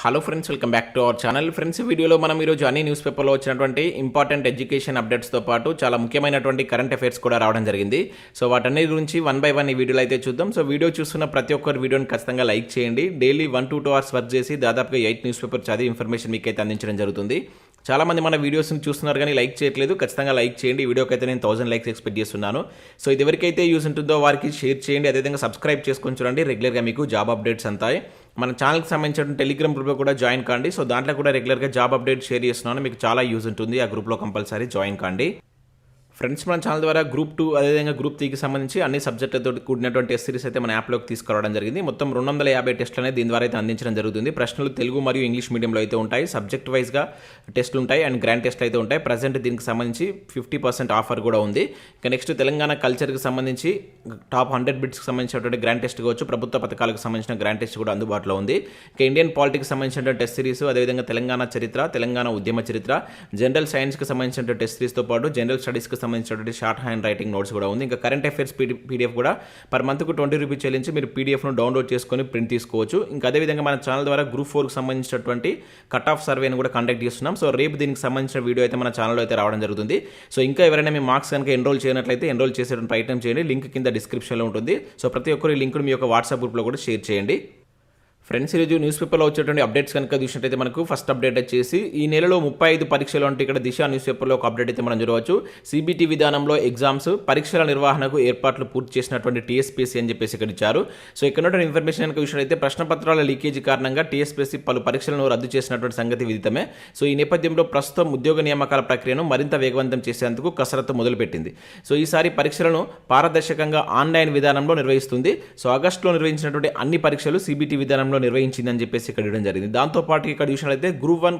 Hello friends, welcome back to our channel. Friends, ఈ వీడియోలో మనం ఈరోజు అన్ని న్యూస్ పేపర్లో వచ్చినటువంటి ఇంపార్టెంట్ ఎడ్యుకేషన్ అప్డేట్స్తో పాటు చాలా ముఖ్యమైనటువంటి కరెంట్ అఫైర్స్ కూడా రావడం జరిగింది. సో వాటన్ని గురించి వన్ బై వన్ ఈ వీడియోలో అయితే చూద్దాం. సో వీడియో చూస్తున్న ప్రతి ఒక్కరు వీడియోని ఖచ్చితంగా లైక్ చేయండి. డైలీ 1 to 2 hours వర్క్ చేసి దాదాపుగా 8 న్యూస్ పేపర్ చదివి ఇన్ఫర్మేషన్ మీకు అయితే అందించడం జరుగుతుంది. చాలామంది మన వీడియోస్ని చూస్తున్నారు కానీ లైక్ చేయట్లేదు. ఖచ్చితంగా లైక్ చేయండి. ఈ వీడియోకి అయితే నేను 1000 లైక్స్ ఎక్స్పెక్ట్ చేస్తున్నాను. సో ఇది ఎవరికైతే యూస్ ఉంటుందో వారికి షేర్ చేయండి. అదేవిధంగా సబ్స్క్రైబ్ చేసుకొని చూడండి. రెగ్యులర్గా మీకు జాబ్ అప్డేట్స్ అంతాయి. మన ఛానల్కి సంబంధించిన టెలిగ్రామ్ గ్రూప్లో కూడా జాయిన్ కాండి. సో దాంట్లో కూడా రెగ్యులర్గా జాబ్ అప్డేట్ షేర్ చేస్తున్నాను. మీకు చాలా యూజ్ ఉంటుంది. ఆ గ్రూప్లో కంపల్సరీ జాయిన్ కాండి. ఫ్రెండ్స్, మన ఛానల్ ద్వారా గ్రూప్ 2 అదేవిధంగా గ్రూప్ 3కి సంబంధించి అన్ని సబ్జెక్టులతో కూడినటువంటి టెస్ట్ సిరీస్ అయితే మన యాప్లోకి తీసుకురావడం జరిగింది. మొత్తం 250 టెస్టులు అనేది దీని ద్వారా అయితే అందించడం జరుగుతుంది. ప్రశ్నలు తెలుగు మరియు ఇంగ్లీష్ మీడియంలో అయితే ఉంటాయి. సబ్జెక్ట్ వైజ్గా టెస్టులు ఉంటాయి అండ్ గ్రాండ్ టెస్ట్లు అయితే ఉంటాయి. ప్రజెంట్ దీనికి సంబంధించి 50% ఆఫర్ కూడా ఉంది. ఇక నెక్స్ట్ తెలంగాణ కల్చర్కి సంబంధించి టాప్ 100 బిట్స్కి సంబంధించినటువంటి గ్రాండ్ టెస్ట్ కావచ్చు, ప్రభుత్వ పథకాలకు సంబంధించిన గ్రాండ్ టెస్ట్ కూడా అందుబాటులో ఉంది. ఇక ఇండియన్ పాలిటిక్స్ సంబంధించిన టెస్ట్ సిరీస్, అదేవిధంగా తెలంగాణ చరిత్ర, తెలంగాణ ఉద్యమ చరిత్ర, జనరల్ సైన్స్కి సంబంధించిన టెస్ట్ సిరీస్తో పాటు జనరల్ స్టడీస్కి సంబంధించినటువంటి షార్ట్ హ్యాండ్ రైటింగ్ నోట్స్ కూడా ఉంది. ఇంకా కరెంట్ అఫైర్స్ పీడిఎఫ్ కూడా పర్ మంత్కు 20 రూపీస్ చెల్లించి మీరు పీడిఎఫ్ను డౌన్లోడ్ చేసుకొని ప్రింట్ తీసుకోవచ్చు. ఇంకా అదేవిధంగా మన ఛానల్ ద్వారా గ్రూప్ 4కి సంబంధించినటువంటి కట్ ఆఫ్ సర్వేని కూడా కండక్ట్ చేస్తున్నాం. సో రేపు దీనికి సంబంధించిన వీడియో అయితే మన ఛానల్లో అయితే రావడం జరుగుతుంది. సో ఇంకా ఎవరైనా మీ మార్క్స్ కనుక ఎన్రోల్ చేయనట్లయితే ఎన్రోల్ చేసేటువంటి ప్రయత్నం చేయండి. లింక్ కింద డిస్క్రిప్షన్లో ఉంటుంది. సో ప్రతి ఒక్కరు ఈ లింక్ను మీ యొక్క వాట్సాప్ గ్రూప్లో కూడా షేర్ చేయండి. ఫ్రెండ్స్, ఈరోజు న్యూస్ పేపర్లో వచ్చేటువంటి అప్డేట్స్ కనుక చూసినట్టయితే మనకు ఫస్ట్ అప్డేట్ వచ్చేసి ఈ నెలలో 35 పరీక్షలు అంటే ఇక్కడ దిశ న్యూస్ పేపర్లో ఒక అప్డేట్ అయితే మనం చూడవచ్చు. సిబిటి విధానంలో ఎగ్జామ్స్ పరీక్షల నిర్వహణకు ఏర్పాట్లు పూర్తి చేసినటువంటి TSPSC అని చెప్పేసి ఇక్కడ ఇచ్చారు. సో ఇక్కడ ఇన్ఫర్మేషన్ కనుక చూసినట్టయితే ప్రశ్నపత్రాల లీకేజీ కారణంగా TSPSC పలు పరీక్షలను రద్దు చేసినటువంటి సంగతి విదితమే. సో ఈ నేపథ్యంలో ప్రస్తుతం ఉద్యోగ నియామకాల ప్రక్రియను మరింత వేగవంతం చేసేందుకు కసరత్తు మొదలుపెట్టింది. సో ఈసారి పరీక్షలను పారదర్శకంగా ఆన్లైన్ విధానంలో నిర్వహిస్తుంది. సో ఆగస్టులో నిర్వహించినటువంటి అన్ని పరీక్షలు సిబిటి విధానంలో నిర్వహించిందని చెప్పేసి ఇక్కడ ఇవ్వడం జరిగింది. దాంతోపాటు ఇక్కడ చూసినట్లయితే గ్రూప్ 1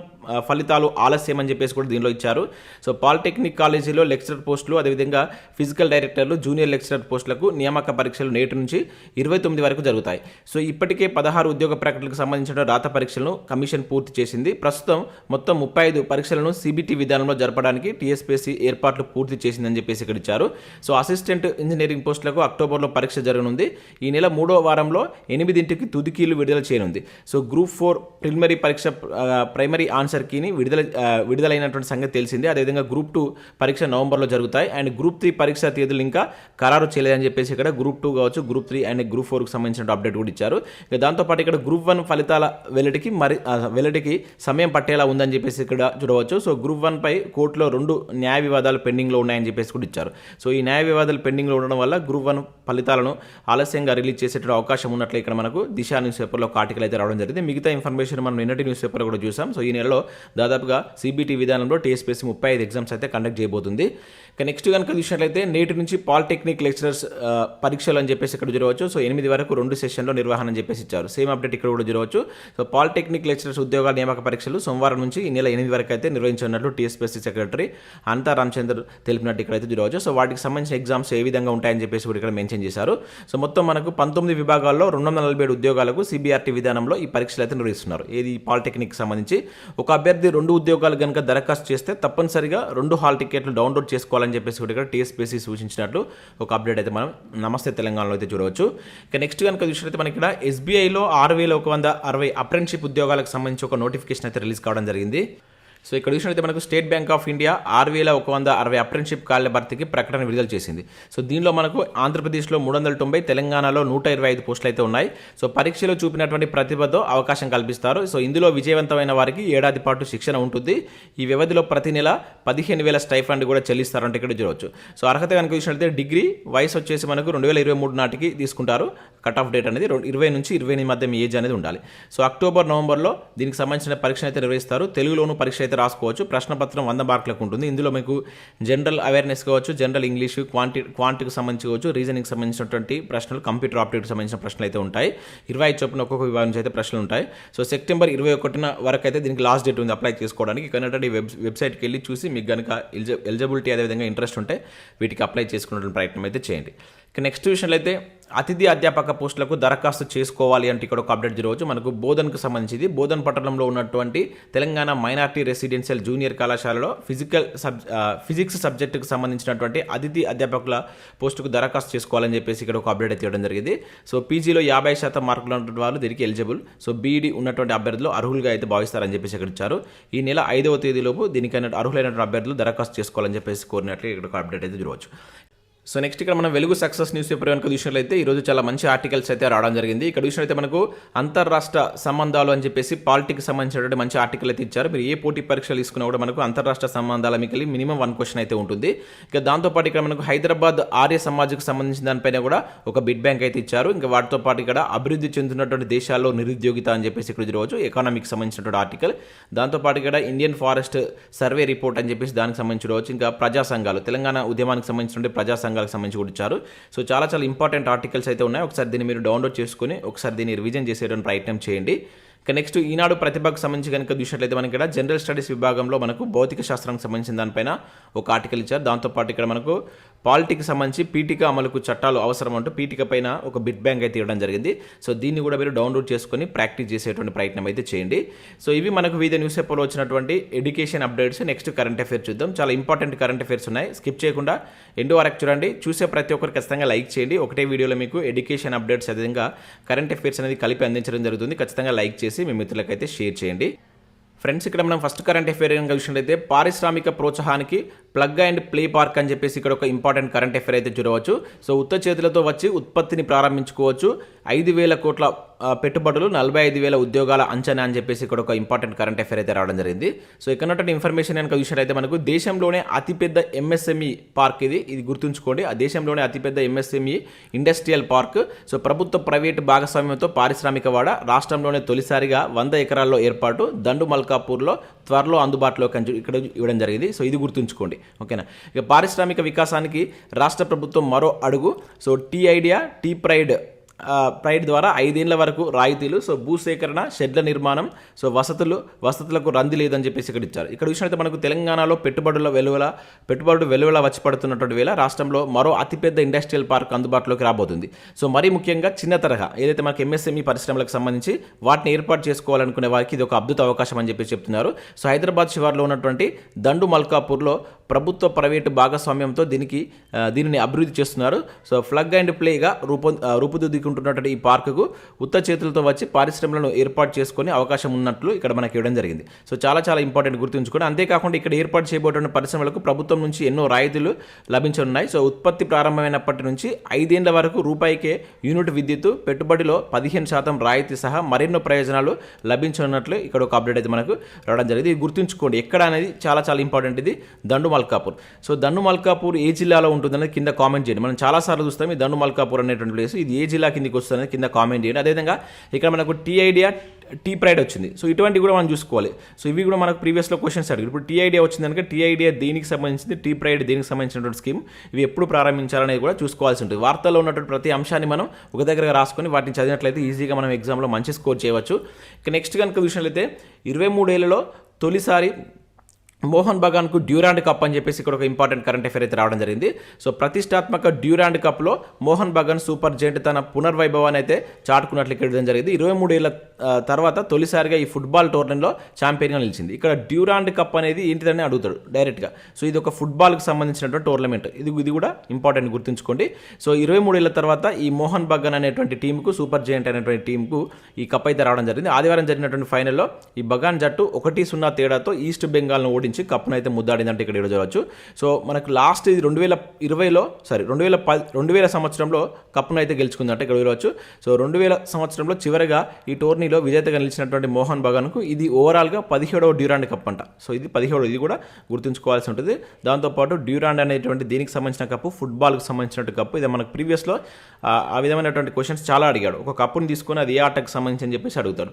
ఫలితాలు ఆలస్యం అని చెప్పేసి కూడా దీనిలో ఇచ్చారు. సో పాలిటెక్నిక్ కాలేజీలో లెక్చరర్ పోస్టులు, అదేవిధంగా ఫిజికల్ డైరెక్టర్లు, జూనియర్ లెక్చరర్ పోస్టులకు నియామక పరీక్షలు నేటి నుంచి 29 వరకు జరుగుతాయి. సో ఇప్పటికే 16 ఉద్యోగ ప్రకటనలకు సంబంధించిన రాత పరీక్షలను కమిషన్ పూర్తి చేసింది. ప్రస్తుతం మొత్తం 35 పరీక్షలను సిబిటి విధానంలో జరపడానికి TSPSC ఏర్పాట్లు పూర్తి చేసిందని చెప్పేసి ఇక్కడ ఇచ్చారు. సో అసిస్టెంట్ ఇంజనీరింగ్ పోస్టులకు అక్టోబర్లో పరీక్ష జరగనుంది. ఈ నెల 3వ వారంలో 8ంటికి తుదికీలు విడుదల చేయనుంది. సో గ్రూప్ 4 ప్రిలిమినరీ పరీక్ష ప్రైమరీ ఆన్సర్ కీని విడుదలైనటువంటి సంగతి తెలిసింది. అదేవిధంగా గ్రూప్ 2 పరీక్ష నవంబర్లో జరుగుతాయి. అండ్ గ్రూప్ 3 పరీక్ష తేదీలు ఇంకా ఖరారు చేయలేదని చెప్పేసి ఇక్కడ గ్రూప్ 2 కావచ్చు, గ్రూప్ 3 అండ్ గ్రూప్ 4కి సంబంధించిన అప్డేట్ కూడా ఇచ్చారు. దాంతోపాటు ఇక్కడ గ్రూప్ 1 ఫలితాల వెల్లడికి సమయం పట్టేలా ఉందని చెప్పేసి ఇక్కడ చూడవచ్చు. సో గ్రూప్ 1 పై కోర్టులో 2 న్యాయ వివాదాలు పెండింగ్లో ఉన్నాయని చెప్పేసి కూడా ఇచ్చారు. సో ఈ న్యాయ వివాదాలు పెండింగ్లో ఉండడం వల్ల గ్రూప్ 1 ఫలితాలను ఆలస్యంగా రిలీజ్ చేసేటువంటి అవకాశం ఉన్నట్లు ఇక్కడ మనకు దిశ న్యూస్ పేపర్లో ఒక ఆర్టికల్ అయితే రావడం జరిగింది. మిగతా ఇన్ఫర్మేషన్ మనం నిన్నటి న్యూస్ పేపర్ కూడా చూసాం. సో ఈ నెలలో దాదాపుగా సిబిటి విధానంలో TSPSC 35 ఎగ్జామ్స్ అయితే కండక్ట్ చేయబోతుంది. ఇక నెక్స్ట్ కనుక చూసినట్లయితే నేటి నుంచి పాలిటెక్నిక్ లెక్చరర్స్ పరీక్షలు అని చెప్పేసి ఇక్కడ చూడవచ్చు. సో 8 వరకు 2 సెషన్లో నిర్వహణ అని చెప్పేసి ఇచ్చారు. సేమ్ అప్డేట్ ఇక్కడ కూడా చూడవచ్చు. సో పాలిటెక్నిక్ లెక్చరర్స్ ఉద్యోగాల నియామక పరీక్షలు సోమవారం నుంచి ఈ నెల 8 వరకు అయితే నిర్వహించనున్నట్లు TSPSC సెక్రటరీ అంతా రామచంద్ర తెలిపినట్టు ఇక్కడైతే చూడవచ్చు. సో వాటికి సంబంధించిన ఎగ్జామ్స్ ఏ విధంగా ఉంటాయని చెప్పేసి కూడా ఇక్కడ మెన్షన్ చేశారు. సో మొత్తం మనకు 19 విభాగాల్లో 247 ఉద్యోగాలకు CBRT విధానంలో ఈ పరీక్షలు అయితే నిర్వహిస్తున్నారు. ఏది పాలిటెక్నిక్ సంబంధించి ఒక అభ్యర్థి 2 ఉద్యోగాలు కనుక దరఖాస్తు చేస్తే తప్పనిసరిగా 2 హాల్ టికెట్లు డౌన్లోడ్ చేసుకోవాలని చెప్పేసి కూడా ఇక్కడ TSPSC సూచించినట్లు ఒక అప్డేట్ అయితే మనం నమస్తే తెలంగాణలో అయితే చూడవచ్చు. ఇక నెక్స్ట్ కనుక చూసినట్లయితే మనకి ఇక్కడ SBIలో 6160 అప్రెంటిస్షిప్ ఉద్యోగాలకు సంబంధించి ఒక నోటిఫికేషన్ అయితే రిలీజ్ కావడం జరిగింది. సో ఇక్కడ చూసినట్లయితే మనకు state bank of India 6160 apprenticeship ఖాళీల భర్తీకి ప్రకటన విడుదల చేసింది. సో దీనిలో మనకు ఆంధ్రప్రదేశ్లో 390, తెలంగాణలో 125 పోస్టులు అయితే ఉన్నాయి. సో పరీక్షలో చూపినటువంటి ప్రతిభతో అవకాశం కల్పిస్తారు. సో ఇందులో విజయవంతమైన వారికి ఏడాది పాటు శిక్షణ ఉంటుంది. ఈ వ్యవధిలో ప్రతి నెల 15,000 స్టైఫండ్ కూడా చెల్లిస్తారంటే ఇక్కడ చూడవచ్చు. సో అర్హత కనుక చూసినట్లయితే డిగ్రీ, వయసు వచ్చేసి మనకు 2023 నాటికి తీసుకుంటారు. కట్ ఆఫ్ డేట్ అనేది 20 నుంచి 28 మధ్య మీ ఏజ్ అనేది ఉండాలి. సో అక్టోబర్, నవంబర్లో దీనికి సంబంధించిన పరీక్ష అయితే నిర్వహిస్తారు. తెలుగులోను పరీక్ష అయితే రాసుకోవచ్చు. ప్రశ్నపత్రం 100 మార్కులకు ఉంటుంది. ఇందులో మీకు జనరల్ అవేర్నెస్ కావచ్చు, జనరల్ ఇంగ్లీష్, క్వాంటిటీకి సంబంధించి కావచ్చు, రీజనింగ్కి సంబంధించినటువంటి ప్రశ్నలు, కంప్యూటర్ ఆప్టిట్యూడ్కి సంబంధించిన ప్రశ్నలు అయితే ఉంటాయి. 25 చొప్పున ఒక్కొక్క విభాగం నుంచి అయితే ప్రశ్నలు ఉంటాయి. సో సెప్టెంబర్ 21 వరకు అయితే దీనికి లాస్ట్ డేట్ ఉంది అప్లై చేసుకోవడానికి. కనుక వెబ్సైట్కి వెళ్ళి చూసి మీకు కనుక ఎలిజిబిలిటీ అదేవిధంగా ఇంట్రెస్ట్ ఉంటే వీటికి అప్లై చేసుకునే ప్రయత్నం అయితే చేయండి. ఇక నెక్స్ట్ విషయంలో అయితే అతిథి అధ్యాపక పోస్టులకు దరఖాస్తు చేసుకోవాలి అంటే ఇక్కడ ఒక అప్డేట్ జరగవచ్చు. మనకు బోధనకు సంబంధించి బోధన్ పట్టణంలో ఉన్నటువంటి తెలంగాణ మైనార్టీ రెసిడెన్షియల్ జూనియర్ కళాశాలలో ఫిజిక్స్ సబ్జెక్టుకు సంబంధించినటువంటి అతిథి అధ్యాపకుల పోస్టుకు దరఖాస్తు చేసుకోవాలని చెప్పేసి ఇక్కడ ఒక అప్డేట్ అయితే ఇవ్వడం జరిగింది. సో పీజీలో 50% మార్కులు ఉన్నటువంటి వాళ్ళు దీనికి ఎలిజిబుల్. సో బీఈడీ ఉన్నటువంటి అభ్యర్థులు అర్హులుగా అయితే భావిస్తారని చెప్పేసి ఇక్కడ ఇచ్చారు. ఈ నెల 5వ తేదీలోపు దీనికైనా అర్హులైనటువంటి అభ్యర్థులు దరఖాస్తు చేసుకోవాలని చెప్పేసి కోరినట్లు ఇక్కడ ఒక అప్డేట్ అయితే జరగవచ్చు. సో నెక్స్ట్ ఇక్కడ మనం వెలుగు సక్సెస్ న్యూస్ పేపర్ కనుక చూసినట్లయితే ఈరోజు చాలా మంచి ఆర్టికల్స్ అయితే రావడం జరిగింది. ఇక్కడ చూసినట్లయితే మనకు అంతర్రాష్ట్ర సంబంధాలు అని చెప్పేసి పాలిటిక్స్ సంబంధించినటువంటి మంచి ఆర్టికల్ అయితే ఇచ్చారు. మీరు ఏ పోటీ పరీక్షలు తీసుకున్నా కూడా మనకు అంతర్రాష్ట్ర సంబంధాల మీకు మినిమం 1 క్వశ్చన్ అయితే ఉంటుంది. ఇక దాంతోపాటు ఇక్కడ మనకు హైదరాబాద్ ఆర్య సమాజ్కి సంబంధించిన దానిపైన కూడా ఒక బిడ్ బ్యాంక్ అయితే ఇచ్చారు. ఇంకా వాటితో పాటు ఇక్కడ అభివృద్ధి చెందుతున్నటువంటి దేశాల్లో నిరుద్యోగిత అని చెప్పేసి ఇక్కడ చూడవచ్చు ఎకానమీకి సంబంధించినటువంటి ఆర్టికల్. దాంతోపాటు ఇక్కడ ఇండియన్ ఫారెస్ట్ సర్వే రిపోర్ట్ అని చెప్పేసి దానికి సంబంధించి చూడవచ్చు. ఇంకా ప్రజా సంఘాలు తెలంగాణ ఉద్యమానికి సంబంధించినటువంటి ప్రజా సంఘాలకు సంబంధించి కూడా ఇచ్చారు. సో చాలా ఇంపార్టెంట్ ఆర్టికల్స్ అయితే ఉన్నాయి. ఒకసారి దీన్ని మీరు డౌన్లోడ్ చేసుకుని ఒకసారి దీన్ని రివిజన్ చేసేటువంటి ప్రయత్నం చేయండి. ఇక నెక్స్ట్ ఈనాడు ప్రతిభకు సంబంధించి కనుక చూసినట్లయితే మనకి ఇక్కడ జనరల్ స్టడీస్ విభాగంలో మనకు భౌతిక శాస్త్రానికి సంబంధించిన దానిపైన ఒక ఆర్టికల్ ఇచ్చారు. దాంతోపాటు ఇక్కడ మనకు పాలిటిక్స్ సంబంధించి పీఠిక అమలుకు చట్టాలు అవసరం అంటూ పీఠిక పైన ఒక బిడ్ బ్యాంక్ అయితే ఇవ్వడం జరిగింది. సో దీన్ని కూడా మీరు డౌన్లోడ్ చేసుకొని ప్రాక్టీస్ చేసేటువంటి ప్రయత్నం అయితే చేయండి. సో ఇవి మనకు వివిధ న్యూస్ పేపర్లో వచ్చినటువంటి education updates. Next current affairs చూద్దాం. చాలా ఇంపార్టెంట్ కరెంట్ అఫైర్స్ ఉన్నాయి. స్కిప్ చేయకుండా ఎండ్ వరకు చూడండి. చూసే ప్రతి ఒక్కరు ఖచ్చితంగా లైక్ చేయండి. ఒకటే వీడియోలో మీకు ఎడ్యుకేషన్ అప్డేట్స్ అదేవిధంగా కరెంట్ అఫైర్స్ అనేది కలిపి అందించడం జరుగుతుంది. ఖచ్చితంగా లైక్ చేసి మీ మిత్రులకైతే షేర్ చేయండి. ఫ్రెండ్స్ ఇక్కడ మనం ఫస్ట్ కరెంట్ అఫైర్ కనుక చూసినట్లయితే పారిశ్రామిక ప్రోత్సాహానికి ప్లగ్ అండ్ ప్లే పార్క్ అని చెప్పేసి ఇక్కడ ఒక ఇంపార్టెంట్ కరెంట్ అఫైర్ అయితే చూడవచ్చు. సో ఉత్త చేతులతో వచ్చి ఉత్పత్తిని ప్రారంభించుకోవచ్చు. 5,000 కోట్ల పెట్టుబడులు 45,000 ఉద్యోగాల అంచనా అని చెప్పేసి ఇక్కడ ఒక ఇంపార్టెంట్ కరెంట్ అఫైర్ అయితే రావడం జరిగింది. సో ఇక్కడ ఉన్నటువంటి ఇన్ఫర్మేషన్ కనుక చూసినట్లయితే మనకు దేశంలోనే అతిపెద్ద ఎంఎస్ఎంఈ పార్క్ ఇది గుర్తుంచుకోండి. ఆ దేశంలోనే అతిపెద్ద ఎంఎస్ఎంఈ ఇండస్ట్రియల్ పార్క్. సో ప్రభుత్వ ప్రైవేటు భాగస్వామ్యంతో పారిశ్రామిక వాడ రాష్ట్రంలోనే తొలిసారిగా 100 ఎకరాల్లో ఏర్పాటు దండు మల్కాపూర్లో త్వరలో అందుబాటులోకి ఇక్కడ ఇవ్వడం జరిగింది. సో ఇది గుర్తుంచుకోండి, ఓకేనా. ఇక పారిశ్రామిక వికాసానికి రాష్ట్ర ప్రభుత్వం మరో అడుగు. So T idea T pride ద్వారా 5 ఏళ్ల వరకు రాయితీలు. సో భూసేకరణ షెడ్ల నిర్మాణం. సో వసతులకు రంది లేదని చెప్పేసి ఇక్కడ ఇచ్చారు. ఇక్కడ చూసినట్లయితే మనకు తెలంగాణలో పెట్టుబడులు వెలువల వచ్చి పడుతున్నటువంటి వేళ రాష్ట్రంలో మరో అతిపెద్ద ఇండస్ట్రియల్ పార్క్ అందుబాటులోకి రాబోతుంది. సో మరీ ముఖ్యంగా చిన్న తరహా ఏదైతే మనకి ఎంఎస్ఎంఈ పరిశ్రమలకు సంబంధించి వాటిని ఏర్పాటు చేసుకోవాలనుకునే వారికి ఇది ఒక అద్భుత అవకాశం అని చెప్పేసి చెప్తున్నారు. సో హైదరాబాద్ శివార్లో ఉన్నటువంటి దండు మల్కాపూర్లో ప్రభుత్వ ప్రైవేటు భాగస్వామ్యంతో దీనిని అభివృద్ధి చేస్తున్నారు. సో ప్లగ్ అండ్ ప్లేగా రూపుదిద్దుకుంటున్నటువంటి ఈ పార్కుకు ఉత్త చేతులతో వచ్చి పరిశ్రమలను ఏర్పాటు చేసుకునే అవకాశం ఉన్నట్లు ఇక్కడ మనకి ఇవ్వడం జరిగింది. సో చాలా ఇంపార్టెంట్ గుర్తుంచుకోండి. అంతేకాకుండా ఇక్కడ ఏర్పాటు చేయబోతున్న పరిశ్రమలకు ప్రభుత్వం నుంచి ఎన్నో రాయితీలు లభించనున్నాయి. సో ఉత్పత్తి ప్రారంభమైనప్పటి నుంచి 5 ఏళ్ల వరకు రూపాయికే యూనిట్ విద్యుత్ పెట్టుబడిలో 15% రాయితీ సహా మరెన్నో ప్రయోజనాలు లభించనున్నట్లు ఇక్కడ ఒక అప్డేట్ అయితే మనకు రావడం జరిగింది. ఇది గుర్తుంచుకోండి. ఎక్కడ అనేది చాలా ఇంపార్టెంట్. ఇది దండు మల్కాపూర్. సో దండు మల్కాపూర్ ఏ జిల్లాలో ఉంటుందనేది కింద కామెంట్ చేయండి. మనం చాలాసార్లు చూస్తాం ఈ దండు మల్కాపూర్ అనేటువంటి ప్లేస్. ఇది ఏ జిల్లా కిందకి వస్తుంది కింద కామెంట్ చేయండి. అదేవిధంగా ఇక్కడ మనకు టీ ఐడియా టీ ప్రైడ్ వచ్చింది. సో ఇటువంటివి కూడా మనం చూసుకోవాలి. సో ఇవి కూడా మనకు ప్రీవియస్లో క్వశ్చన్స్ అడిగారు. ఇప్పుడు టీ ఐడియా వచ్చింది కనుక టీ ఐడియా దేనికి సంబంధించింది, టీ ప్రైడ్ దేనికి సంబంధించినటువంటి స్కీమ్, ఇవి ఎప్పుడు ప్రారంభించాలనేది కూడా చూసుకోవాల్సి ఉంటుంది. వార్తల్లో ఉన్నటువంటి ప్రతి అంశాన్ని మనం ఒక దగ్గర రాసుకొని వాటిని చదివినట్లయితే ఈజీగా మనం ఎగ్జామ్లో మంచి స్కోర్ చేయవచ్చు. ఇక నెక్స్ట్ కనుక చూసినట్లయితే 23 ఏళ్లలో తొలిసారి మోహన్ బగాన్కు డ్యూరాండ్ కప్ అని చెప్పేసి ఇక్కడ ఒక ఇంపార్టెంట్ కరెంట్ అఫైర్ అయితే రావడం జరిగింది. సో ప్రతిష్టాత్మక డ్యూరాండ్ కప్లో మోహన్ బగాన్ సూపర్ జెయింట్ తన పునర్వైభవాన్ని అయితే చాటుకున్నట్లు ఇక్కడ జరిగింది. 23 ఏళ్ల తర్వాత తొలిసారిగా ఈ ఫుట్బాల్ టోర్నీలో ఛాంపియన్గా నిలిచింది. ఇక్కడ డ్యూరాండ్ కప్ అనేది ఏంటిదని అడుగుతాడు డైరెక్ట్గా. సో ఇది ఒక ఫుట్బాల్కి సంబంధించినటువంటి టోర్నమెంట్. ఇది కూడా ఇంపార్టెంట్ గుర్తుంచుకోండి. సో 23 ఏళ్ల తర్వాత ఈ మోహన్ బగాన్ అనేటువంటి టీంకు సూపర్ జెయింట్ అనేటువంటి టీంకు ఈ కప్ అయితే రావడం జరిగింది. ఆదివారం జరిగినటువంటి ఫైనల్లో ఈ బగాన్ జట్టు 1-0 తేడాతో ఈస్ట్ బెంగాల్ను ఓడించి కప్పును అయితే ముద్దాడిందంటే ఇక్కడ చూడవచ్చు. సో మనకు లాస్ట్ ఇది 2020 సంవత్సరంలో కప్పును అయితే గెలుచుకుందంటే ఇక్కడ చూడవచ్చు. సో 2000 సంవత్సరంలో చివరిగా ఈ టోర్నీలో విజేతగా నిలిచినటువంటి మోహన్ బగాన్కు ఇది ఓవరాల్గా 17వ డ్యూరాండ్ కప్ అంట. సో ఇది 17వ, ఇది కూడా గుర్తుంచుకోవాల్సి ఉంటుంది. దాంతోపాటు డ్యూరాండ్ అనేటువంటి దీనికి సంబంధించిన కప్పు ఫుట్బాల్కి సంబంధించినటువంటి కప్పు. ఇది మనకు ప్రీవియస్లో ఆ విధమైనటువంటి క్వశ్చన్స్ చాలా అడిగాడు. ఒక కప్పుని తీసుకొని అది ఏ ఆటకు సంబంధించి అని చెప్పేసి అడుగుతాడు.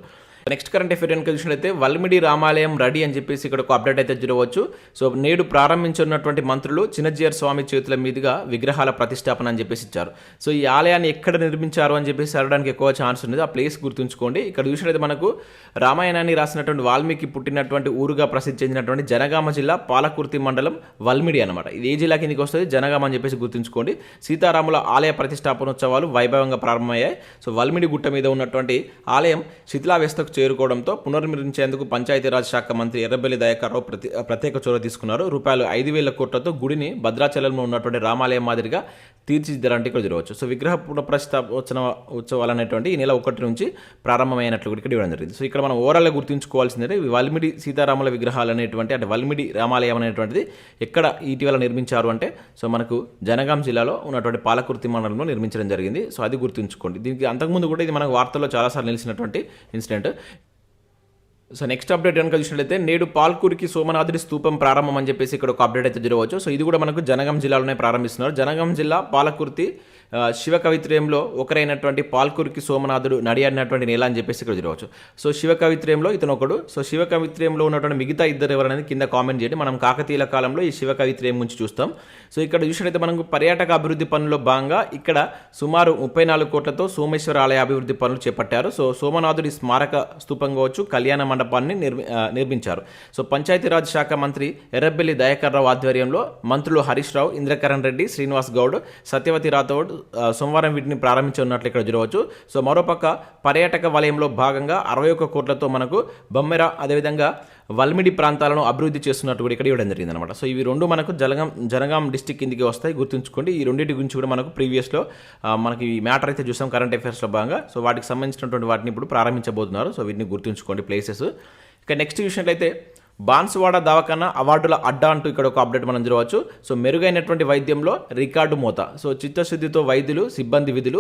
నెక్స్ట్ కరెంట్ అఫేర్ కనుక చూసినట్లయితే వల్మిడి రామాలయం రెడీ అని చెప్పేసి ఇక్కడ ఒక అప్డేట్ అయితే చూడవచ్చు. సో నేడు ప్రారంభించున్నటువంటి మంత్రులు చిన్నజీయర్ స్వామి చేతుల మీదుగా విగ్రహాల ప్రతిష్టాపన అని చెప్పేసి ఇచ్చారు. సో ఈ ఆలయాన్ని ఎక్కడ నిర్మించారు అని చెప్పేసి అడగడానికి ఎక్కువ ఛాన్స్ ఉంది. ఆ ప్లేస్ గుర్తుంచుకోండి. ఇక్కడ చూసినట్లయితే మనకు రామాయణాన్ని రాసినటువంటి వాల్మీకి పుట్టినటువంటి ఊరుగా ప్రసిద్ధి చెందినటువంటి జనగామ జిల్లా పాలకుర్తి మండలం వల్మిడి అనమాట. ఇది ఏ జిల్లా కిందకి వస్తుంది? జనగామ అని చెప్పేసి గుర్తుంచుకోండి. సీతారాముల ఆలయ ప్రతిష్టాపనోత్సవాలు వైభవంగా ప్రారంభమయ్యాయి. సో వల్మిడి గుట్ట మీద ఉన్నటువంటి ఆలయం శిథిలావస్థకు చేరుకోవడంతో పునర్నిర్మించేందుకు పంచాయతీరాజ్ శాఖ మంత్రి ఎర్రబెల్లి దయాకర్ రావు ప్రత్యేక చొరవ తీసుకున్నారు. రూపాయలు 5,000 కోట్లతో గుడిని భద్రాచలంలో ఉన్నటువంటి రామాలయం మాదిరిగా తీర్చిదిద్దారంటే ఇక్కడ చూడవచ్చు. సో విగ్రహ ఉత్సవాలు అనేటువంటి ఈ నెల 1 నుంచి ప్రారంభమైనట్లు ఇక్కడ ఇవ్వడం జరిగింది. సో ఇక్కడ మనం ఓవరాల్గా గుర్తుంచుకోవాల్సిందే వల్మిడి సీతారాముల విగ్రహాలు అనేటువంటి అంటే వల్మిడి రామాలయం అనేటువంటిది ఎక్కడ ఇటీవల నిర్మించారు అంటే సో మనకు జనగాం జిల్లాలో ఉన్నటువంటి పాలకుర్తి మండలంలో నిర్మించడం జరిగింది. సో అది గుర్తుంచుకోండి. దీనికి అంతకుముందు కూడా ఇది మనకు వార్తల్లో చాలాసార్లు నిలిచినటువంటి ఇన్సిడెంట్. సో నెక్స్ట్ అప్డేట్ కనుక చూసినట్లయితే నేడు పాల్కూరికి సోమనాథుడి స్తూపం ప్రారంభం అని చెప్పేసి ఇక్కడ ఒక అప్డేట్ అయితే చూడవచ్చు. సో ఇది కూడా మనకు జనగాం జిల్లాలోనే ప్రారంభిస్తున్నారు. జనగాం జిల్లా పాలకుర్తి శివ కవిత్రయంలో ఒకరైనటువంటి పాల్కూరికి సోమనాథుడు నడియాడినటువంటి నేల అని చెప్పేసి ఇక్కడ చూడవచ్చు. సో శివ కవిత్రయంలో ఇతను ఒకడు. సో శివ కవిత్రయంలో ఉన్నటువంటి మిగతా ఇద్దరు ఎవరనేది కింద కామెంట్ చేయండి. మనం కాకతీయుల కాలంలో ఈ శివ కవిత్రయం గురించి చూస్తాం. సో ఇక్కడ చూసినట్లయితే మనకు పర్యాటక అభివృద్ధి పనుల్లో భాగంగా ఇక్కడ సుమారు 34 కోట్లతో సోమేశ్వర ఆలయ అభివృద్ధి పనులు చేపట్టారు. సో సోమనాథుడి స్మారక స్తూపం కావచ్చు, కళ్యాణ మండపాన్ని నిర్మించారు. సో పంచాయతీరాజ్ శాఖ మంత్రి ఎర్రబెల్లి దయాకర్ రావు ఆధ్వర్యంలో మంత్రులు హరీష్ రావు, ఇంద్రకరణ్ రెడ్డి, శ్రీనివాస్ గౌడ్, సత్యవతి రాథోడ్ సోమవారం వీటిని ప్రారంభించనున్నట్లు ఇక్కడ చూడవచ్చు. సో మరోపక్క పర్యాటక వలయంలో భాగంగా 61 కోట్లతో మనకు బొమ్మెర అదేవిధంగా వల్మిడి ప్రాంతాలను అభివృద్ధి చేస్తున్నట్టు కూడా ఇక్కడ ఇవ్వడం జరిగింది అనమాట. సో ఇవి రెండు మనకు జనగాం డిస్టిక్ కిందికి వస్తాయి, గుర్తుంచుకోండి. ఈ రెండింటి గురించి కూడా మనకు ప్రీవియస్లో మనకి ఈ మ్యాటర్ అయితే చూసాం కరెంట్ అఫైర్స్లో భాగంగా. సో వాటికి సంబంధించినటువంటి వాటిని ఇప్పుడు ప్రారంభించబోతున్నారు. సో వీటిని గుర్తుంచుకోండి ప్లేసెస్. ఇక నెక్స్ట్ చూసినట్లయితే బాన్సువాడ దవాఖానా అవార్డుల అడ్డా అంటూ ఇక్కడ ఒక అప్డేట్ మనం చూడవచ్చు. సో మెరుగైనటువంటి వైద్యంలో రికార్డు మోత. సో చిత్తశుద్ధితో వైద్యులు, సిబ్బంది విధులు,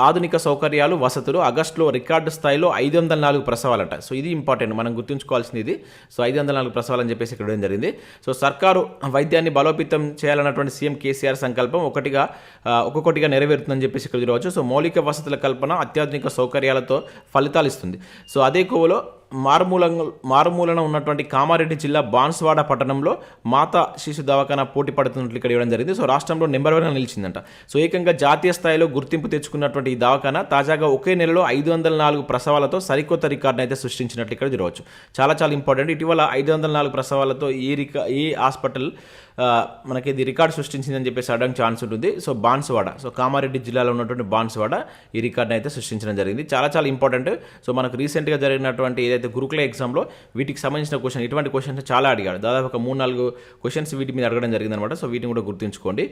ఆధునిక సౌకర్యాలు, వసతులు. ఆగస్టులో రికార్డు స్థాయిలో 504 ప్రసవాలట. సో ఇది ఇంపార్టెంట్, మనం గుర్తుంచుకోవాల్సింది ఇది. సో 504 ప్రసవాలు అని చెప్పేసి ఇక్కడ జరిగింది. సో సర్కారు వైద్యాన్ని బలోపేతం చేయాలన్నటువంటి సీఎం కేసీఆర్ సంకల్పం ఒక్కొక్కటిగా నెరవేరుతుందని చెప్పేసి ఇక్కడ చూడవచ్చు. సో మౌలిక వసతుల కల్పన అత్యాధునిక సౌకర్యాలతో ఫలితాలు ఇస్తుంది. సో అదే కోవలో మారుమూలన ఉన్నటువంటి కామారెడ్డి జిల్లా బాన్సువాడ పట్టణంలో మాతా శిశు దవాఖానా పోటీ పడుతున్నట్లు ఇక్కడ ఇవ్వడం జరిగింది. సో రాష్ట్రంలో నెంబర్ 1గా నిలిచిందంట. సో ఏకంగా జాతీయ స్థాయిలో గుర్తింపు తెచ్చుకున్నటువంటి ఈ దవాఖానా తాజాగా ఒకే నెలలో 504 ప్రసవాలతో సరికొత్త రికార్డును అయితే సృష్టించినట్లు ఇక్కడ చూడవచ్చు. చాలా చాలా ఇంపార్టెంట్. ఇటీవల 504 ప్రసవాలతో ఈ హాస్పిటల్ మనకి ఇది రికార్డు సృష్టించిందని చెప్పేసి అడగడానికి ఛాన్స్ ఉంటుంది. సో బాన్సువాడ, సో కామారెడ్డి జిల్లాలో ఉన్నటువంటి బాన్సువాడ ఈ రికార్డును అయితే సృష్టించడం జరిగింది. చాలా చాలా ఇంపార్టెంట్. సో మనకు రీసెంట్గా జరిగినటువంటి ఏదైతే గురుకుల ఎగ్జామ్లో వీటికి సంబంధించిన ఇటువంటి క్వశ్చన్స్ చాలా అడిగాడు. దాదాపు ఒక 3-4 క్వశ్చన్స్ వీటి మీద అడగడం జరిగిందనమాట. సో వీటిని కూడా గుర్తుంచుకోండి.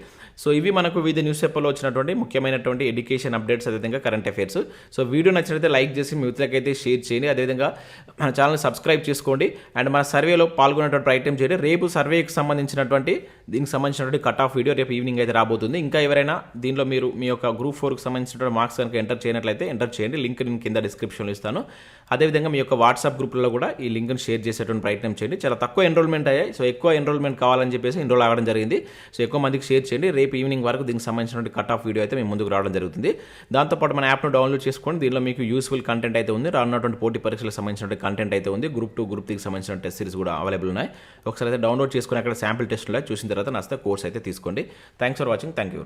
సో ఇవి మనకు వివిధ న్యూస్ పేపర్లో వచ్చినటువంటి ముఖ్యమైనటువంటి ఎడ్యుకేషన్ అప్డేట్స్, అదేవిధంగా కరెంట్ అఫైర్స్. సో వీడియో నచ్చినట్లయితే లైక్ చేసి మీ మిత్రులకైతే షేర్ చేయండి. అదేవిధంగా మన ఛానల్ సబ్స్క్రైబ్ చేసుకోండి. అండ్ మన సర్వేలో పాల్గొనేటువంటి ప్రయత్నం చేయండి. రేపు సర్వేకి సంబంధించినటువంటి దీనికి సంబంధించినటువంటి కట్ ఆఫ్ వీడియో రేపు ఈవినింగ్ అయితే రాబోతుంది. ఇంకా ఎవరైనా దీనిలో మీరు మీ యొక్క గ్రూప్ 4కి సంబంధించినటువంటి మార్క్స్ కనుక ఎంటర్ చేయనట్లయితే ఎంటర్ చేయండి. లింక్ నేను కింద డిస్క్రిప్షన్లో ఇస్తాను. అదేవిధంగా మీ యొక్క వాట్సాప్ గ్రూప్లలో కూడా ఈ లింక్ను షేర్ చేసేటువంటి ప్రయత్నం చేయండి. చాలా తక్కువ ఎన్రోల్మెంట్ అయ్యాయి. సో ఎక్కువ ఎన్రోల్మెంట్ కావాలని చెప్పేసి ఎన్రోల్ అవ్వడం జరిగింది. సో ఎక్కువ మందికి షేర్ చేయండి. రేపు ఈవినింగ్ వరకు దీనికి సంబంధించినటువంటి కట్ ఆఫ్ వీడియో అయితే మేము ముందుకు రావడం జరుగుతుంది. దాంతోపాటు మన యాప్ను డౌన్లోడ్ చేసుకోండి. దీనిలో మీకు యూస్ఫుల్ కంటెంట్ అయితే ఉంది. రానున్నటువంటి పోటీ పరీక్షలకు సంబంధించినటువంటి కంటెంట్ అయితే ఉంది. గ్రూప్ 2, గ్రూప్ 3కి సంబంధించిన టెస్ట్ సిరీస్ కూడా అవైలబుల్ ఉన్నాయి. ఒకసారి అయితే డౌన్లోడ్ చేసుకుని అక్కడ శాంపిల్ టెస్ట్లో చూసిన తర్వాత నచ్చితే కోర్స్ అయితే తీసుకోండి. Thanks for watching. Thank you.